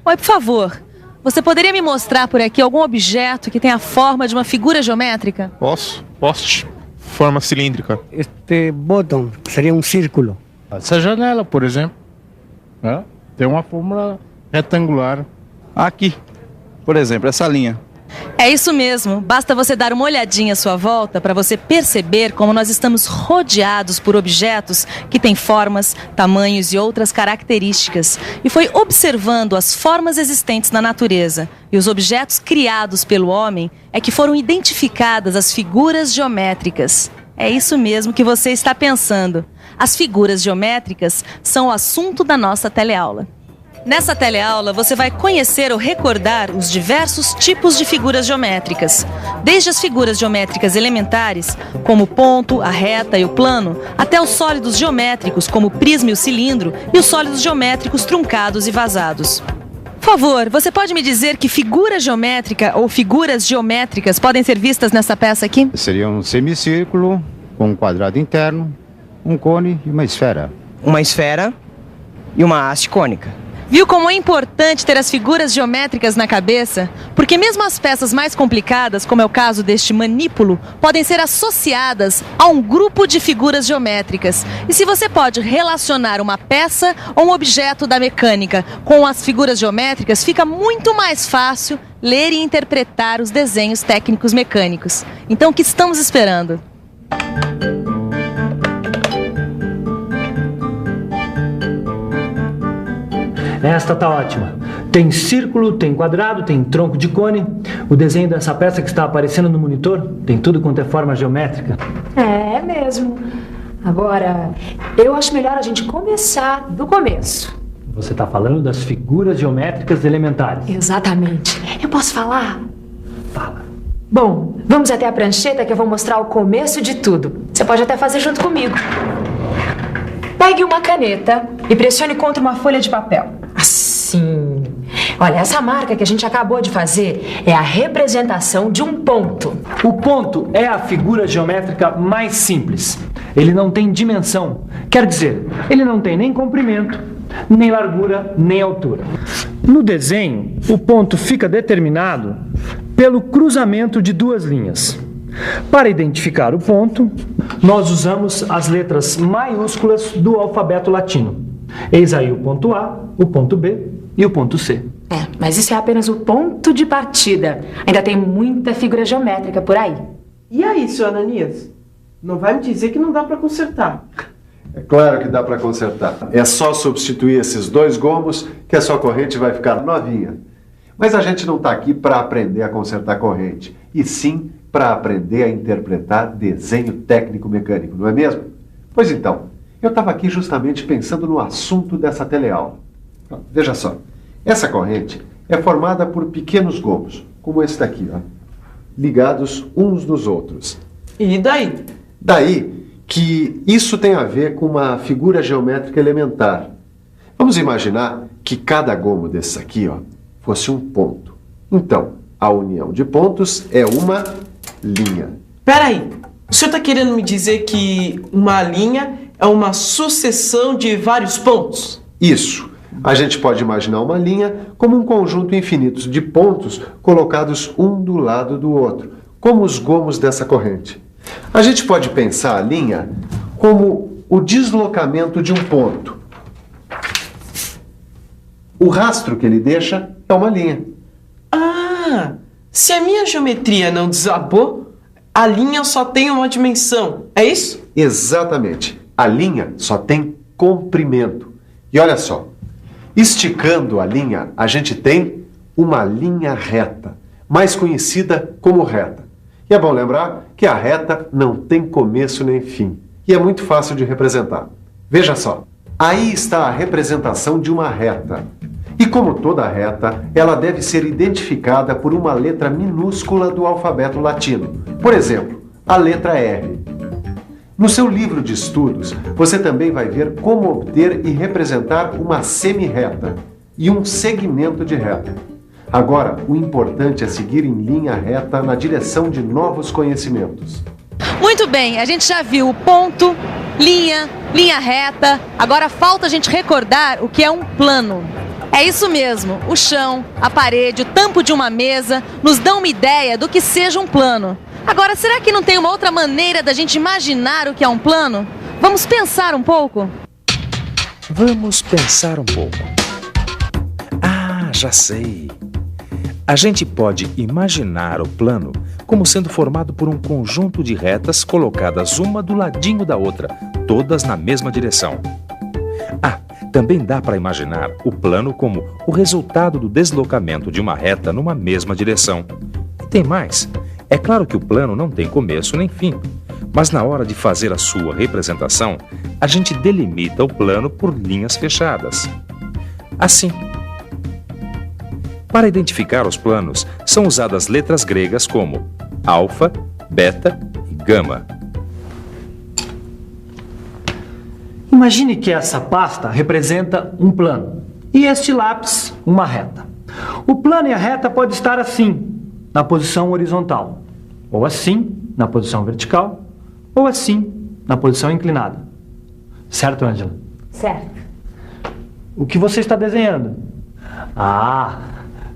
Oi, por favor, você poderia me mostrar por aqui algum objeto que tenha a forma de uma figura geométrica? Posso. Poste. Forma cilíndrica. Este botão seria um círculo. Essa janela, por exemplo, né? Tem uma fórmula retangular. Aqui, por exemplo, essa linha. É isso mesmo, basta você dar uma olhadinha à sua volta para você perceber como nós estamos rodeados por objetos que têm formas, tamanhos e outras características. E foi observando as formas existentes na natureza e os objetos criados pelo homem é que foram identificadas as figuras geométricas. É isso mesmo que você está pensando. As figuras geométricas são o assunto da nossa teleaula. Nessa teleaula, você vai conhecer ou recordar os diversos tipos de figuras geométricas. Desde as figuras geométricas elementares, como o ponto, a reta e o plano, até os sólidos geométricos, como o prisma e o cilindro, e os sólidos geométricos truncados e vazados. Por favor, você pode me dizer que figura geométrica ou figuras geométricas podem ser vistas nessa peça aqui? Seria um semicírculo com um quadrado interno, um cone e uma esfera. Uma esfera e uma haste cônica. Viu como é importante ter as figuras geométricas na cabeça? Porque mesmo as peças mais complicadas, como é o caso deste manípulo, podem ser associadas a um grupo de figuras geométricas. E se você pode relacionar uma peça ou um objeto da mecânica com as figuras geométricas, fica muito mais fácil ler e interpretar os desenhos técnicos mecânicos. Então, o que estamos esperando? Esta tá ótima. Tem círculo, tem quadrado, tem tronco de cone. O desenho dessa peça que está aparecendo no monitor tem tudo quanto é forma geométrica. É mesmo. Agora, eu acho melhor a gente começar do começo. Você está falando das figuras geométricas elementares. Exatamente. Eu posso falar? Fala. Bom, vamos até a prancheta que eu vou mostrar o começo de tudo. Você pode até fazer junto comigo. Pegue uma caneta e pressione contra uma folha de papel. Assim. Olha, essa marca que a gente acabou de fazer é a representação de um ponto. O ponto é a figura geométrica mais simples. Ele não tem dimensão. Quer dizer, ele não tem nem comprimento, nem largura, nem altura. No desenho, o ponto fica determinado pelo cruzamento de duas linhas. Para identificar o ponto, nós usamos as letras maiúsculas do alfabeto latino. Eis aí o ponto A, o ponto B e o ponto C. Mas isso é apenas o ponto de partida. Ainda tem muita figura geométrica por aí. E aí, seu Ananias? Não vai me dizer que não dá para consertar? É claro que dá para consertar. É só substituir esses dois gomos que a sua corrente vai ficar novinha. Mas a gente não está aqui para aprender a consertar corrente, e sim para aprender a interpretar desenho técnico mecânico, não é mesmo? Pois então, eu estava aqui justamente pensando no assunto dessa teleaula. Veja só, essa corrente é formada por pequenos gomos, como esse daqui, ó, ligados uns nos outros. E daí? Daí que isso tem a ver com uma figura geométrica elementar. Vamos imaginar que cada gomo desses aqui, ó, fosse um ponto. Então, a união de pontos é uma linha. Peraí, o senhor está querendo me dizer que uma linha é uma sucessão de vários pontos? Isso. A gente pode imaginar uma linha como um conjunto infinito de pontos colocados um do lado do outro, como os gomos dessa corrente. A gente pode pensar a linha como o deslocamento de um ponto. O rastro que ele deixa é uma linha. Ah, se a minha geometria não desabou, a linha só tem uma dimensão, é isso? Exatamente. A linha só tem comprimento. E olha só, esticando a linha, a gente tem uma linha reta, mais conhecida como reta. E é bom lembrar que a reta não tem começo nem fim. E é muito fácil de representar. Veja só, aí está a representação de uma reta. E como toda reta, ela deve ser identificada por uma letra minúscula do alfabeto latino. Por exemplo, a letra R. No seu livro de estudos, você também vai ver como obter e representar uma semi-reta e um segmento de reta. Agora, o importante é seguir em linha reta na direção de novos conhecimentos. Muito bem, a gente já viu o ponto, linha, linha reta. Agora falta a gente recordar o que é um plano. É isso mesmo, o chão, a parede, o tampo de uma mesa nos dão uma ideia do que seja um plano. Agora, será que não tem uma outra maneira da gente imaginar o que é um plano? Vamos pensar um pouco? Vamos pensar um pouco. Ah, já sei. A gente pode imaginar o plano como sendo formado por um conjunto de retas colocadas uma do ladinho da outra, todas na mesma direção. Ah, também dá para imaginar o plano como o resultado do deslocamento de uma reta numa mesma direção. E tem mais. É claro que o plano não tem começo nem fim, mas na hora de fazer a sua representação, a gente delimita o plano por linhas fechadas. Assim. Para identificar os planos, são usadas letras gregas como alfa, beta e gama. Imagine que essa pasta representa um plano e este lápis uma reta. O plano e a reta pode estar assim, na posição horizontal, ou assim, na posição vertical, ou assim, na posição inclinada. Certo, Ângela? Certo. O que você está desenhando? Ah,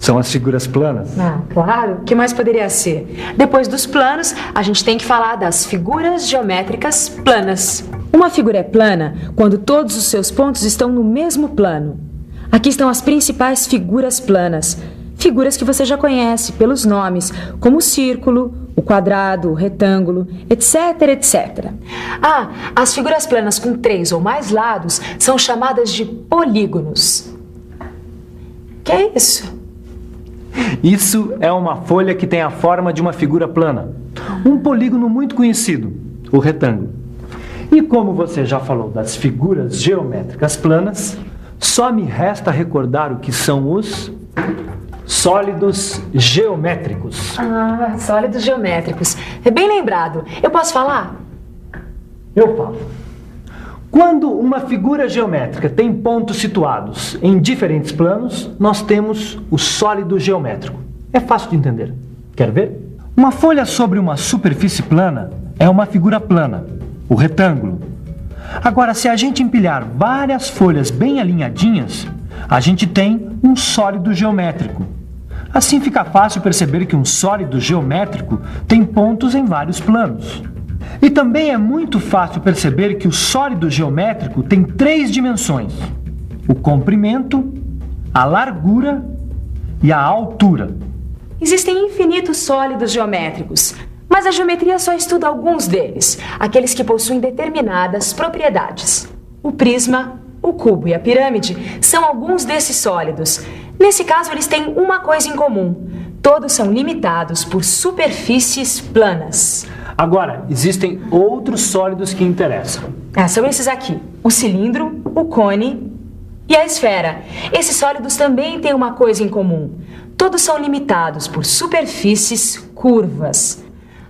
são as figuras planas. Ah, claro. O que mais poderia ser? Depois dos planos, a gente tem que falar das figuras geométricas planas. Uma figura é plana quando todos os seus pontos estão no mesmo plano. Aqui estão as principais figuras planas. Figuras que você já conhece pelos nomes, como o círculo, o quadrado, o retângulo, etc, etc. Ah, as figuras planas com 3 ou mais lados são chamadas de polígonos. Que é isso? Isso é uma folha que tem a forma de uma figura plana. Um polígono muito conhecido, o retângulo. E como você já falou das figuras geométricas planas, só me resta recordar o que são os sólidos geométricos. Ah, sólidos geométricos. É bem lembrado. Eu posso falar? Eu falo. Quando uma figura geométrica tem pontos situados em diferentes planos, nós temos o sólido geométrico. É fácil de entender. Quer ver? Uma folha sobre uma superfície plana é uma figura plana, o retângulo. Agora, se a gente empilhar várias folhas bem alinhadinhas, a gente tem um sólido geométrico. Assim fica fácil perceber que um sólido geométrico tem pontos em vários planos. E também é muito fácil perceber que o sólido geométrico tem 3 dimensões: o comprimento, a largura e a altura. Existem infinitos sólidos geométricos, mas a geometria só estuda alguns deles, aqueles que possuem determinadas propriedades. O prisma, o cubo e a pirâmide são alguns desses sólidos. Nesse caso, eles têm uma coisa em comum: todos são limitados por superfícies planas. Agora, existem outros sólidos que interessam. São esses aqui: o cilindro, o cone e a esfera. Esses sólidos também têm uma coisa em comum: todos são limitados por superfícies curvas.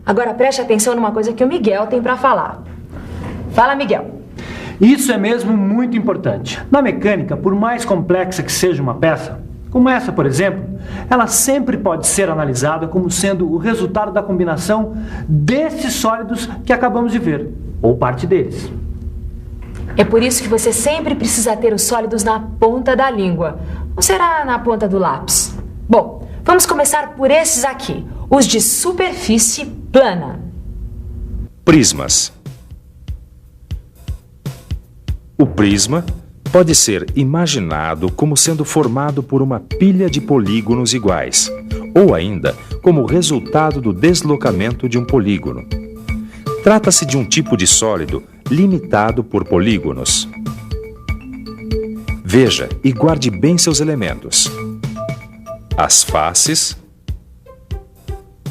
Agora preste atenção numa coisa que o Miguel tem para falar. Fala, Miguel. Isso é mesmo muito importante. Na mecânica, por mais complexa que seja uma peça, como essa, por exemplo, ela sempre pode ser analisada como sendo o resultado da combinação desses sólidos que acabamos de ver, ou parte deles. É por isso que você sempre precisa ter os sólidos na ponta da língua, ou será na ponta do lápis? Bom, vamos começar por esses aqui, os de superfície plana. Prismas. O prisma pode ser imaginado como sendo formado por uma pilha de polígonos iguais, ou ainda como resultado do deslocamento de um polígono. Trata-se de um tipo de sólido limitado por polígonos. Veja e guarde bem seus elementos: as faces,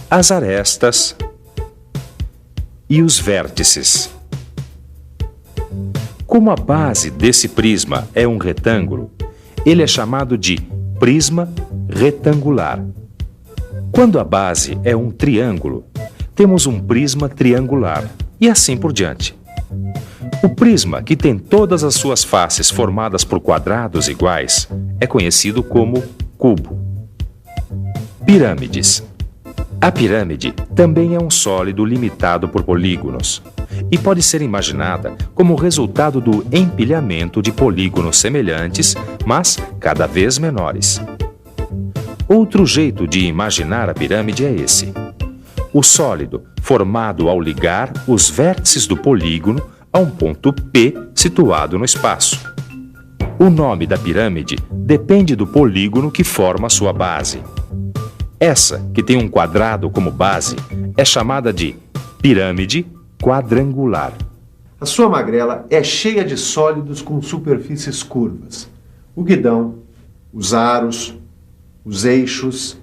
as arestas e os vértices. Como a base desse prisma é um retângulo, ele é chamado de prisma retangular. Quando a base é um triângulo, temos um prisma triangular, e assim por diante. O prisma, que tem todas as suas faces formadas por quadrados iguais, é conhecido como cubo. Pirâmides. A pirâmide também é um sólido limitado por polígonos. e pode ser imaginada como resultado do empilhamento de polígonos semelhantes, mas cada vez menores. Outro jeito de imaginar a pirâmide é esse: o sólido formado ao ligar os vértices do polígono a um ponto P situado no espaço. O nome da pirâmide depende do polígono que forma sua base. Essa, que tem um quadrado como base, é chamada de pirâmide quadrangular. A sua magrela é cheia de sólidos com superfícies curvas. O guidão, os aros, os eixos,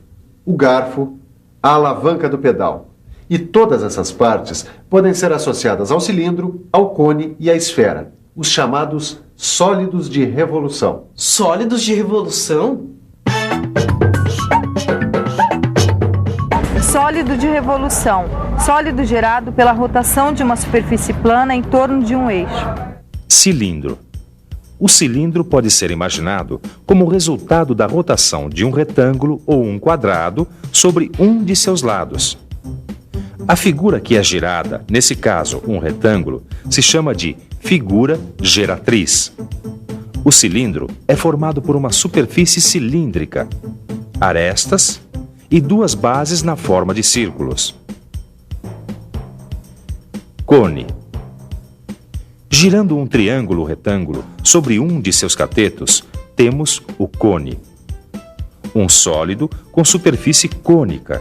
o garfo, a alavanca do pedal. E todas essas partes podem ser associadas ao cilindro, ao cone e à esfera, os chamados sólidos de revolução. Sólidos de revolução? Sólido de revolução. Sólido gerado pela rotação de uma superfície plana em torno de um eixo. Cilindro. O cilindro pode ser imaginado como resultado da rotação de um retângulo ou um quadrado sobre um de seus lados. A figura que é girada, nesse caso um retângulo, se chama de figura geratriz. O cilindro é formado por uma superfície cilíndrica, arestas e duas bases na forma de círculos. Cone. Girando um triângulo retângulo sobre um de seus catetos, temos o cone. Um sólido com superfície cônica,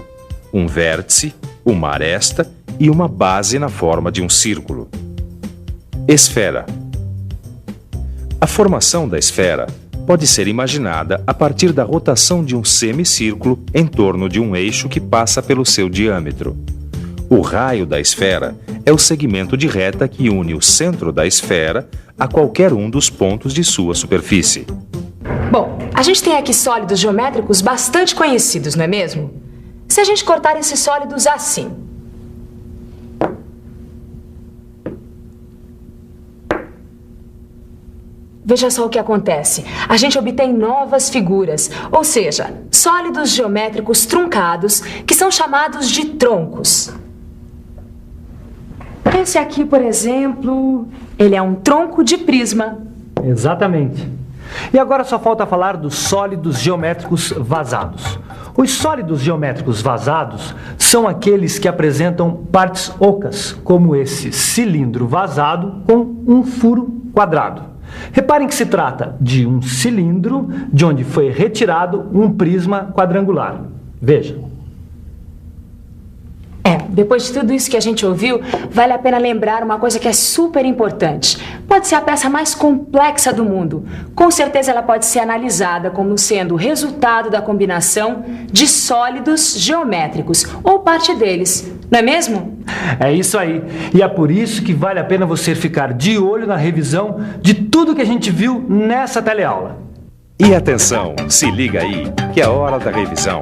um vértice, uma aresta e uma base na forma de um círculo. Esfera. A formação da esfera pode ser imaginada a partir da rotação de um semicírculo em torno de um eixo que passa pelo seu diâmetro. O raio da esfera é o segmento de reta que une o centro da esfera a qualquer um dos pontos de sua superfície. Bom, a gente tem aqui sólidos geométricos bastante conhecidos, não é mesmo? Se a gente cortar esses sólidos assim. Veja só o que acontece. A gente obtém novas figuras, ou seja, sólidos geométricos truncados, que são chamados de troncos. Esse aqui, por exemplo, ele é um tronco de prisma. Exatamente. E agora só falta falar dos sólidos geométricos vazados. Os sólidos geométricos vazados são aqueles que apresentam partes ocas, como esse cilindro vazado com um furo quadrado. Reparem que se trata de um cilindro de onde foi retirado um prisma quadrangular. Veja. Depois de tudo isso que a gente ouviu, vale a pena lembrar uma coisa que é super importante. Pode ser a peça mais complexa do mundo. Com certeza ela pode ser analisada como sendo o resultado da combinação de sólidos geométricos, ou parte deles, não é mesmo? É isso aí. E é por isso que vale a pena você ficar de olho na revisão de tudo que a gente viu nessa teleaula. E atenção, se liga aí, que é a hora da revisão.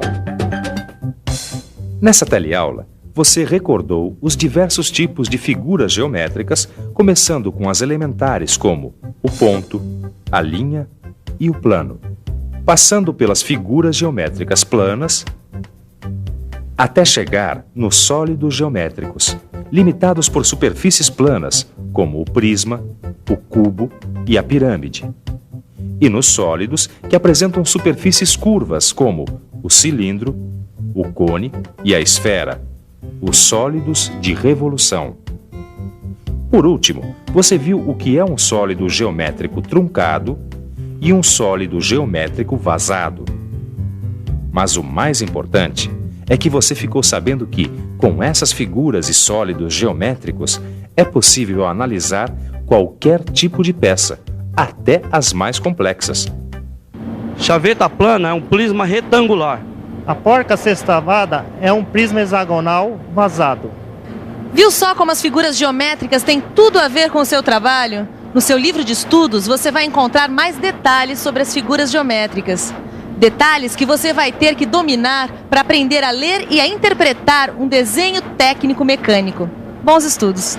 Nessa teleaula, você recordou os diversos tipos de figuras geométricas, começando com as elementares como o ponto, a linha e o plano, passando pelas figuras geométricas planas, até chegar nos sólidos geométricos, limitados por superfícies planas, como o prisma, o cubo e a pirâmide, e nos sólidos que apresentam superfícies curvas, como o cilindro, o cone e a esfera, os sólidos de revolução. Por último, você viu o que é um sólido geométrico truncado e um sólido geométrico vazado. Mas o mais importante é que você ficou sabendo que, com essas figuras e sólidos geométricos, é possível analisar qualquer tipo de peça, até as mais complexas. Chaveta plana é um prisma retangular. A porca sextavada é um prisma hexagonal vazado. Viu só como as figuras geométricas têm tudo a ver com o seu trabalho? No seu livro de estudos, você vai encontrar mais detalhes sobre as figuras geométricas. Detalhes que você vai ter que dominar para aprender a ler e a interpretar um desenho técnico mecânico. Bons estudos!